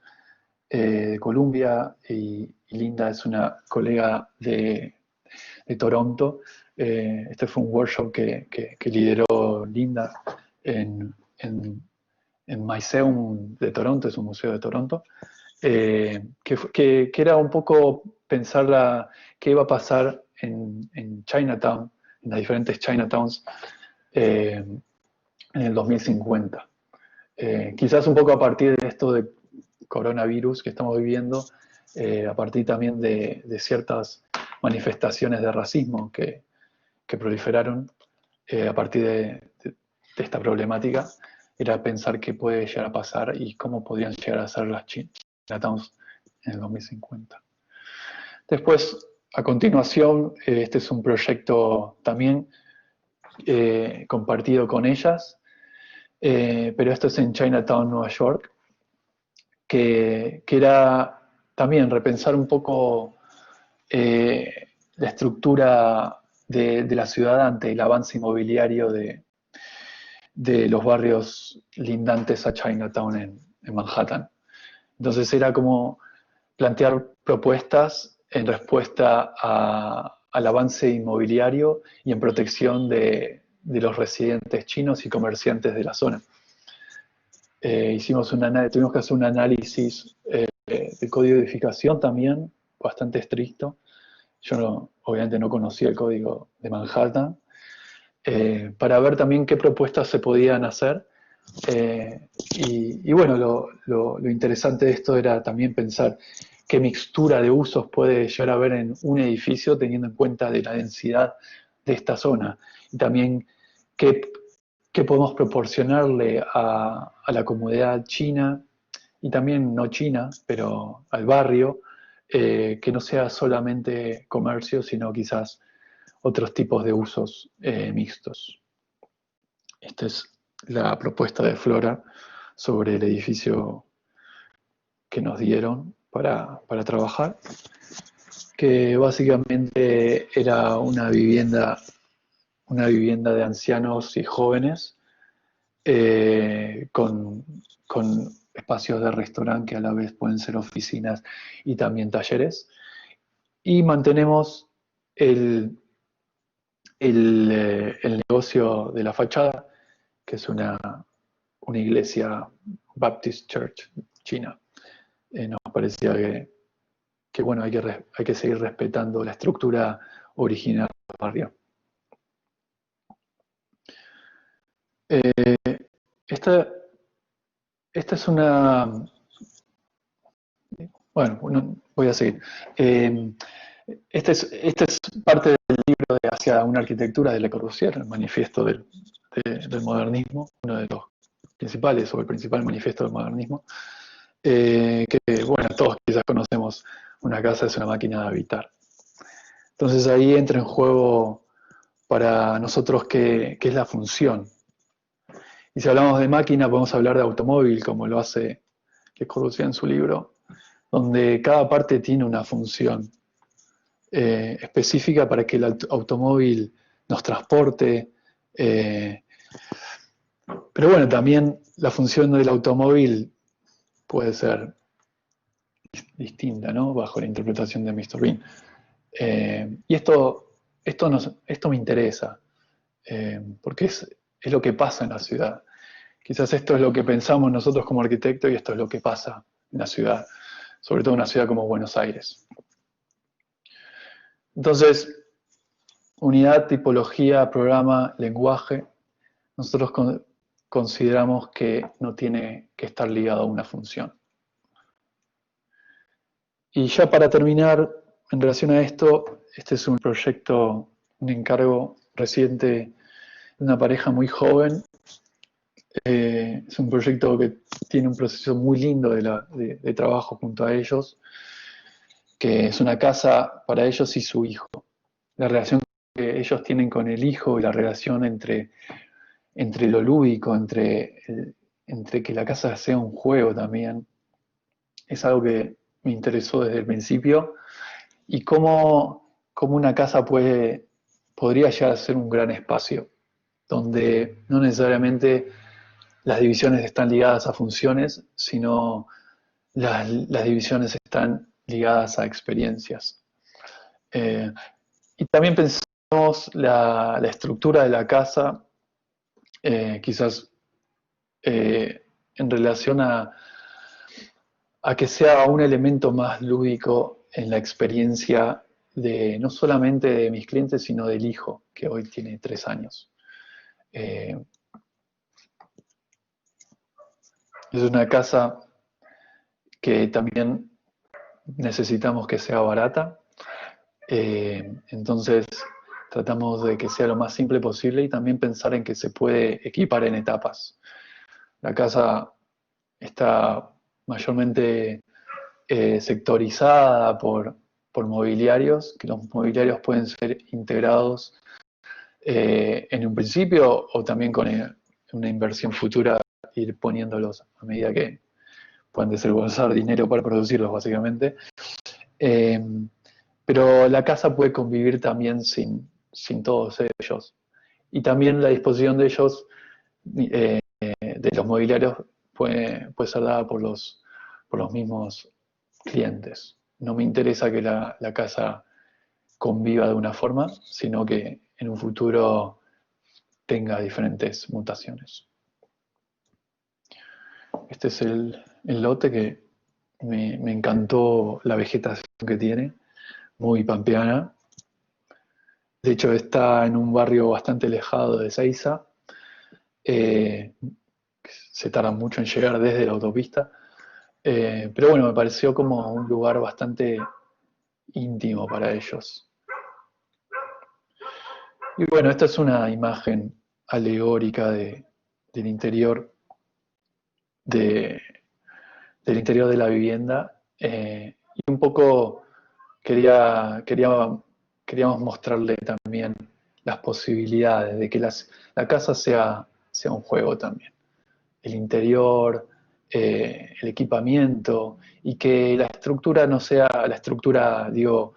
de Columbia, y Linda es una colega de Toronto. Este fue un workshop que lideró Linda en Myseum de Toronto, es un museo de Toronto, que era un poco pensar qué iba a pasar en Chinatown, en las diferentes Chinatowns, en el 2050. Quizás un poco a partir de esto de coronavirus que estamos viviendo, a partir también de ciertas manifestaciones de racismo que proliferaron a partir de esta problemática, era pensar qué puede llegar a pasar y cómo podrían llegar a ser las Chinatowns en el 2050. Después, a continuación, este es un proyecto también compartido con ellas, pero esto es en Chinatown, Nueva York, que era también repensar un poco la estructura de la ciudad ante el avance inmobiliario de los barrios lindantes a Chinatown en Manhattan. Entonces era como plantear propuestas en respuesta al avance inmobiliario y en protección de los residentes chinos y comerciantes de la zona. Tuvimos que hacer un análisis de código de edificación también, bastante estricto. Yo obviamente no conocía el código de Manhattan, para ver también qué propuestas se podían hacer. Y bueno, lo interesante de esto era también pensar qué mixtura de usos puede llegar a haber en un edificio teniendo en cuenta de la densidad de esta zona. Y también qué podemos proporcionarle a la comunidad china, y también no china, pero al barrio, que no sea solamente comercio, sino quizás otros tipos de usos mixtos. Esta es la propuesta de Flora sobre el edificio que nos dieron para trabajar, que básicamente era una vivienda de ancianos y jóvenes, con espacios de restaurante que a la vez pueden ser oficinas y también talleres. Y mantenemos el negocio de la fachada, que es una iglesia Baptist Church china. Nos parecía que bueno, hay que seguir respetando la estructura original del barrio. esta, esta es una... Bueno, voy a seguir. Esta es parte del libro de Hacia una arquitectura de Le Corbusier, el manifiesto del modernismo, uno de los principales o el principal manifiesto del modernismo, que, bueno, todos quizás conocemos, una casa es una máquina de habitar. Entonces ahí entra en juego para nosotros qué es la función. Y si hablamos de máquina, podemos hablar de automóvil, como lo hace Le Corbusier en su libro, donde cada parte tiene una función específica para que el automóvil nos transporte. Pero bueno, también la función del automóvil puede ser distinta, ¿no? Bajo la interpretación de Mr. Bean. Y esto me interesa, porque es lo que pasa en la ciudad. Quizás esto es lo que pensamos nosotros como arquitectos y esto es lo que pasa en la ciudad, sobre todo en una ciudad como Buenos Aires. Entonces, unidad, tipología, programa, lenguaje, nosotros consideramos que no tiene que estar ligado a una función. Y ya para terminar, en relación a esto, este es un proyecto, un encargo reciente de una pareja muy joven. Es un proyecto que tiene un proceso muy lindo de trabajo junto a ellos, que es una casa para ellos y su hijo. La relación que ellos tienen con el hijo y la relación entre lo lúdico, entre que la casa sea un juego también, es algo que me interesó desde el principio, y cómo una casa podría llegar a ser un gran espacio, donde no necesariamente las divisiones están ligadas a funciones, sino las divisiones están ligadas a experiencias. Y también pensamos la estructura de la casa, quizás en relación a que sea un elemento más lúdico en la experiencia no solamente de mis clientes, sino del hijo, que hoy tiene 3 años. Es una casa que también necesitamos que sea barata, entonces tratamos de que sea lo más simple posible y también pensar en que se puede equipar en etapas. La casa está mayormente sectorizada por mobiliarios, que los mobiliarios pueden ser integrados en un principio o también con una inversión futura, ir poniéndolos a medida que puedan desembolsar dinero para producirlos, básicamente. Pero la casa puede convivir también sin todos ellos. Y también la disposición de ellos, de los mobiliarios, puede ser dada por los mismos clientes. No me interesa que la casa conviva de una forma, sino que en un futuro tenga diferentes mutaciones. Este es el lote que me encantó la vegetación que tiene, muy pampeana. De hecho, está en un barrio bastante alejado de Ezeiza. Se tarda mucho en llegar desde la autopista. Pero bueno, me pareció como un lugar bastante íntimo para ellos. Y bueno, esta es una imagen alegórica del interior del interior de la vivienda, y un poco queríamos mostrarle también las posibilidades de que la casa sea un juego también. El interior, el equipamiento, y que la estructura no sea la estructura, digo,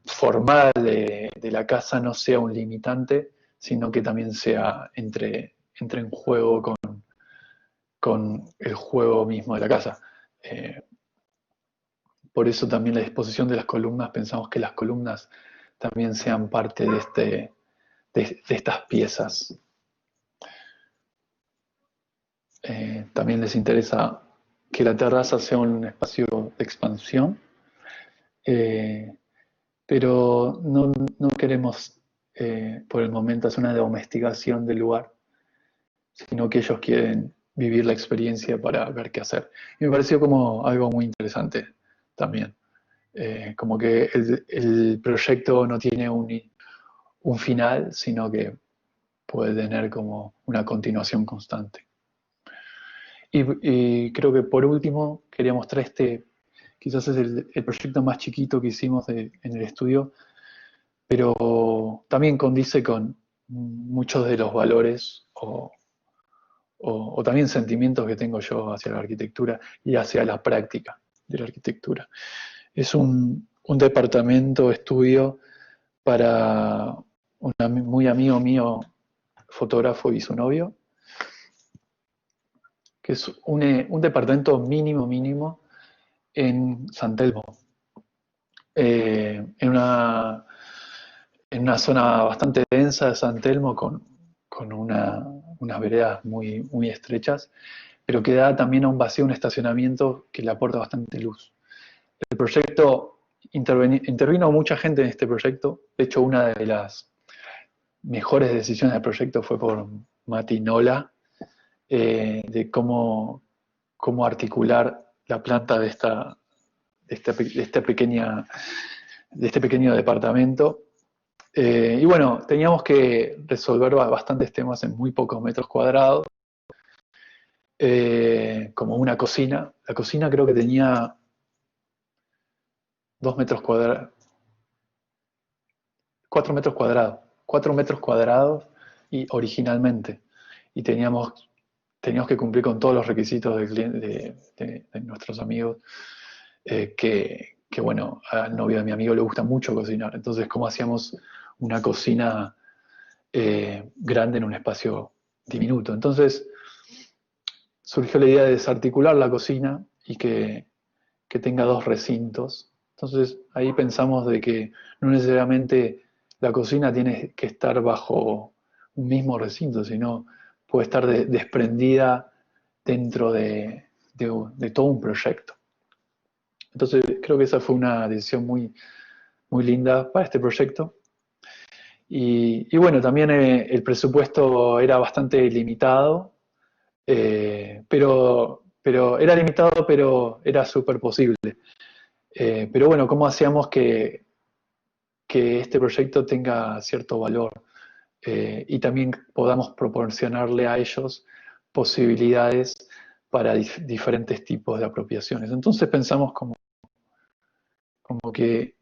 formal de la casa no sea un limitante, sino que también entre en juego con el juego mismo de la casa. Por eso también la disposición de las columnas, pensamos que las columnas también sean parte de estas piezas. También les interesa que la terraza sea un espacio de expansión, pero no queremos por el momento hacer una domesticación del lugar, sino que ellos quieren vivir la experiencia para ver qué hacer. Y me pareció como algo muy interesante también. Como que el proyecto no tiene un final, sino que puede tener como una continuación constante. Y creo que por último quería mostrar quizás es el proyecto más chiquito que hicimos en el estudio, pero también condice con muchos de los valores o también sentimientos que tengo yo hacia la arquitectura y hacia la práctica de la arquitectura. Es un departamento estudio para un muy amigo mío, fotógrafo y su novio, que es un departamento mínimo en San Telmo, en una zona bastante densa de San Telmo con unas veredas muy estrechas, pero que da también a un vacío, un estacionamiento que le aporta bastante luz. El proyecto, intervino mucha gente en este proyecto. De hecho, una de las mejores decisiones del proyecto fue por Mati Nola, de cómo articular la planta de este pequeño departamento. Y bueno, teníamos que resolver bastantes temas en muy pocos metros cuadrados, como una cocina. La cocina creo que tenía 2 metros cuadrados, 4 metros cuadrados y originalmente. Y teníamos que cumplir con todos los requisitos de nuestros amigos, que bueno, al novio de mi amigo le gusta mucho cocinar. Entonces, ¿cómo hacíamos una cocina grande en un espacio diminuto? Entonces, surgió la idea de desarticular la cocina y que tenga 2 recintos. Entonces, ahí pensamos de que no necesariamente la cocina tiene que estar bajo un mismo recinto, sino puede estar desprendida dentro de todo un proyecto. Entonces, creo que esa fue una decisión muy linda para este proyecto. Y bueno, también el presupuesto era bastante limitado, pero era limitado, pero era súper posible. Pero bueno, ¿cómo hacíamos que este proyecto tenga cierto valor y también podamos proporcionarle a ellos posibilidades para diferentes tipos de apropiaciones? Entonces pensamos como que,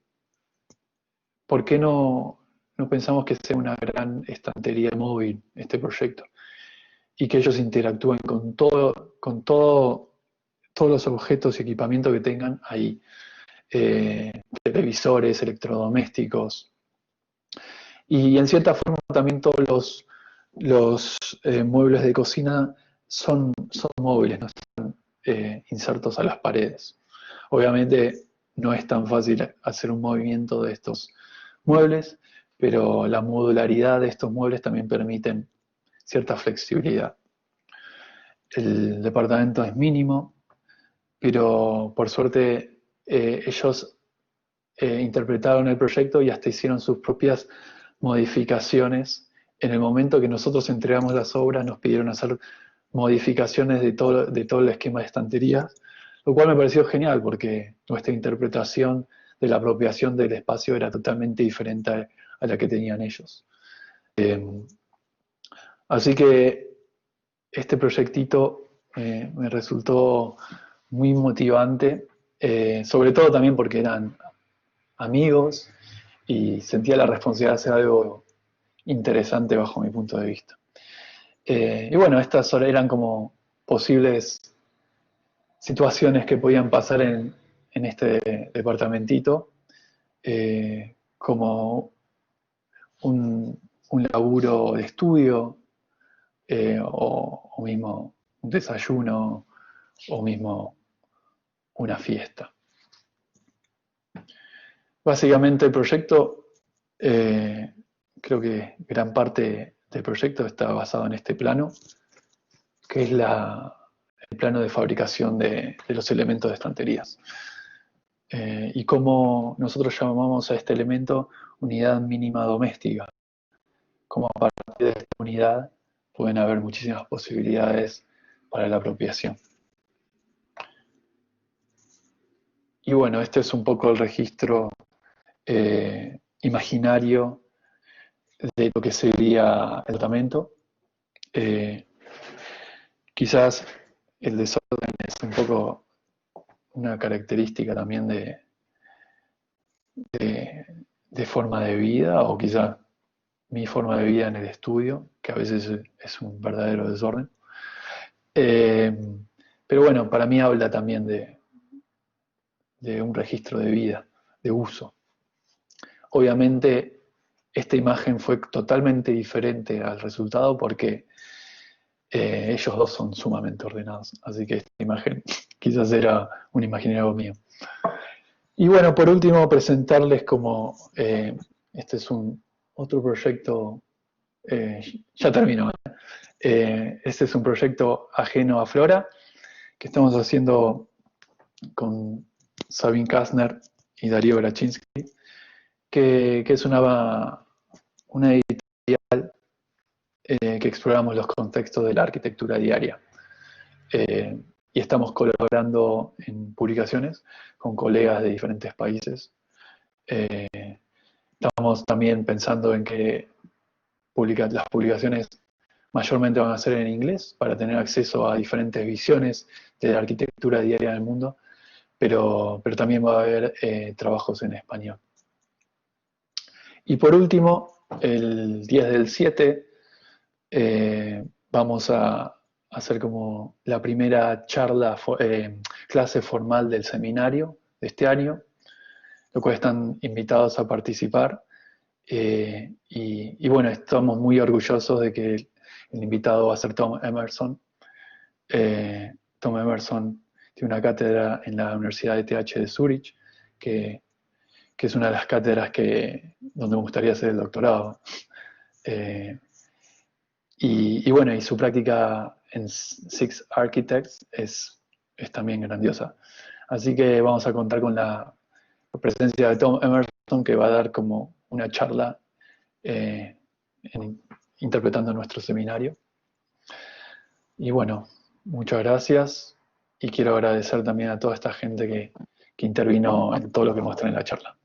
¿por qué no pensamos que sea una gran estantería móvil este proyecto? Y que ellos interactúen todos los objetos y equipamientos que tengan ahí. Televisores, electrodomésticos. Y en cierta forma también todos los muebles de cocina son móviles, no están insertos a las paredes. Obviamente no es tan fácil hacer un movimiento de estos muebles, pero la modularidad de estos muebles también permiten cierta flexibilidad. El departamento es mínimo, pero por suerte ellos interpretaron el proyecto y hasta hicieron sus propias modificaciones. En el momento que nosotros entregamos las obras, nos pidieron hacer modificaciones de todo el esquema de estanterías, lo cual me pareció genial porque nuestra interpretación de la apropiación del espacio era totalmente diferente a la que tenían ellos. Así que este proyectito me resultó muy motivante, sobre todo también porque eran amigos y sentía la responsabilidad de hacer algo interesante bajo mi punto de vista. Y bueno, estas eran como posibles situaciones que podían pasar en este departamentito, como un laburo de estudio, o mismo un desayuno, o mismo una fiesta. Básicamente el proyecto, creo que gran parte del proyecto está basado en este plano, que es el plano de fabricación de los elementos de estanterías. Y cómo nosotros llamamos a este elemento unidad mínima doméstica, como a partir de esta unidad pueden haber muchísimas posibilidades para la apropiación. Y bueno, este es un poco el registro imaginario de lo que sería el tratamiento. Quizás el desorden es un poco una característica también de forma de vida, o quizás mi forma de vida en el estudio, que a veces es un verdadero desorden. Pero bueno, para mí habla también de un registro de vida, de uso. Obviamente, esta imagen fue totalmente diferente al resultado porque ellos dos son sumamente ordenados, así que esta imagen quizás era un imaginario mío. Y bueno, por último, presentarles como este es otro proyecto, ya terminó. Este es un proyecto ajeno a Flora, que estamos haciendo con Sabine Kastner y Darío Grachinsky, que es una editorial que exploramos los contextos de la arquitectura diaria. Y estamos colaborando en publicaciones con colegas de diferentes países. Estamos también pensando en que las publicaciones mayormente van a ser en inglés para tener acceso a diferentes visiones de la arquitectura diaria del mundo, pero también va a haber trabajos en español. Y por último, el 10/7 vamos a hacer como la primera clase formal del seminario de este año, lo cual están invitados a participar. Y bueno, estamos muy orgullosos de que el invitado va a ser Tom Emerson. Tom Emerson tiene una cátedra en la Universidad de ETH de Zúrich, que es una de las cátedras donde me gustaría hacer el doctorado. Y bueno, y su práctica en Six Architects es también grandiosa. Así que vamos a contar con la presencia de Tom Emerson, que va a dar como una charla interpretando nuestro seminario. Y bueno, muchas gracias y quiero agradecer también a toda esta gente que intervino en todo lo que mostré en la charla.